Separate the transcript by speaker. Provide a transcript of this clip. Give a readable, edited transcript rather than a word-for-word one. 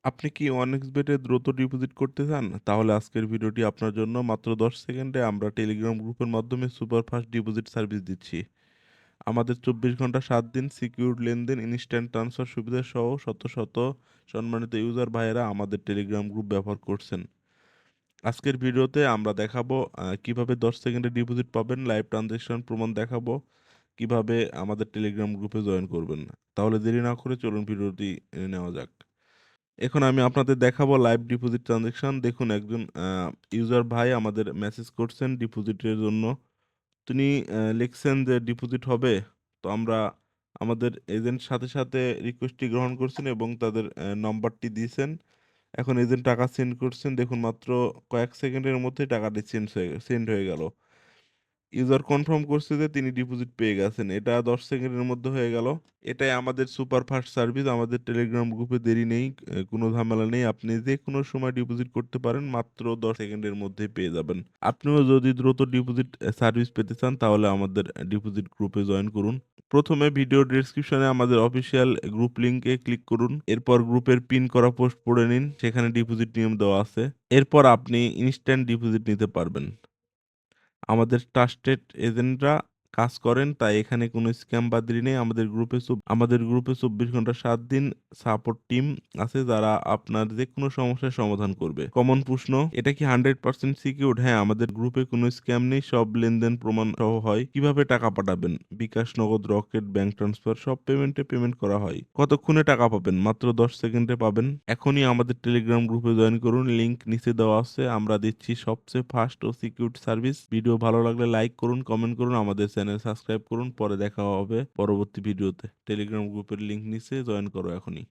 Speaker 1: আপনি কি OneXBet এ দ্রুত ডিপোজিট করতে চান? তাহলে আজকের ভিডিওটি আপনার জন্য। মাত্র ১০ সেকেন্ডে আমরা টেলিগ্রাম গ্রুপের মাধ্যমে সুপার ফাস্ট ডিপোজিট সার্ভিস দিচ্ছি। আমাদের ২৪ ঘন্টা ৭ দিন সিকিউরড লেনদেন, ইনস্ট্যান্ট ট্রান্সফার সুবিধা সহ শত শত সম্মানিত ইউজার ভাইয়েরা আমাদের টেলিগ্রাম গ্রুপ ব্যবহার করছেন। আজকের ভিডিওতে আমরা দেখাবো কিভাবে ১০ সেকেন্ডে ডিপোজিট পাবেন, লাইভ ট্রানজ্যাকশন প্রমাণ দেখাবো, কিভাবে আমাদের টেলিগ্রাম গ্রুপে জয়েন করবেন। তাহলে দেরি না করে চলুন ভিডিওটি নেওয়া যাক। এখন আমি আপনাদের দেখাবো লাইভ ডিপোজিট ট্রানজ্যাকশন। দেখুন একজন ইউজার ভাই আমাদের মেসেজ করছেন ডিপোজিটের জন্য। তিনি লিখছেন যে ডিপোজিট হবে। তো আমরা আমাদের এজেন্ট সাথে রিকোয়েস্টটি গ্রহণ করছেন এবং তাদের নম্বরটি দিয়েছেন। এখন এজেন্ট টাকা সেন্ড করছেন। দেখুন মাত্র কয়েক সেকেন্ডের মধ্যেই টাকাটি সেন্ড হয়ে গেল। ইউজার কনফার্ম করছে যে তিনি ডিপোজিট পেয়ে গেছেন। এটা ১০ সেকেন্ডের মধ্যে হয়ে গেল। এটাই আমাদের সুপার ফাস্ট সার্ভিস। আমাদের টেলিগ্রাম গ্রুপে দেরি নেই, কোনো ঝামেলা নেই। আপনি যেকোনো সময় ডিপোজিট করতে পারেন। মাত্র ১০ সেকেন্ডের মধ্যেই পেয়ে যাবেন। আপনিও যদি দ্রুত ডিপোজিট সার্ভিস পেতে চান তাহলে আমাদের ডিপোজিট গ্রুপে জয়েন করুন। প্রথমে ভিডিও ডেসক্রিপশনে আমাদের অফিসিয়াল গ্রুপ লিংকে ক্লিক করুন। এরপর গ্রুপের পিন করা পোস্ট পড়ে নিন। সেখানে ডিপোজিট নিয়ম দেওয়া আছে। এরপর আপনি ইনস্ট্যান্ট ডিপোজিট নিতে পারবেন। আমাদের ট্রাস্টেড এজেন্টরা কাজ করেন, তাই এখানে কোনো স্ক্যামবাদী নেই। আমাদের গ্রুপে ২৪ ঘন্টা ৭ দিন সাপোর্ট টিম আছে যারা আপনার যেকোনো সমস্যার সমাধান করবে। কমন প্রশ্ন, এটা কি 100% সিকিউরড? হ্যাঁ, আমাদের গ্রুপে কোনো স্ক্যাম নেই। সব লেনদেন প্রমাণ সহ হয়। কিভাবে টাকা পাঠাবেন? বিকাশ, নগদ, রকেট, ব্যাংক ট্রান্সফার সব পেমেন্ট করা হয়। কতক্ষণে টাকা পাবেন? মাত্র ১০ সেকেন্ডে পাবেন। এখনই আমাদের টেলিগ্রাম গ্রুপে জয়েন করুন। লিংক নিচে দেওয়া আছে। আমরা দিচ্ছি সবচেয়ে ফাস্ট ও সিকিউরড সার্ভিস। ভিডিও ভালো লাগলে লাইক করুন, কমেন্ট করুন, আমাদের চ্যানেল সাবস্ক্রাইব করুন। পরে দেখা হবে পরবর্তী ভিডিওতে। টেলিগ্রাম গ্রুপের লিংক নিচে, জয়েন করো এখনই।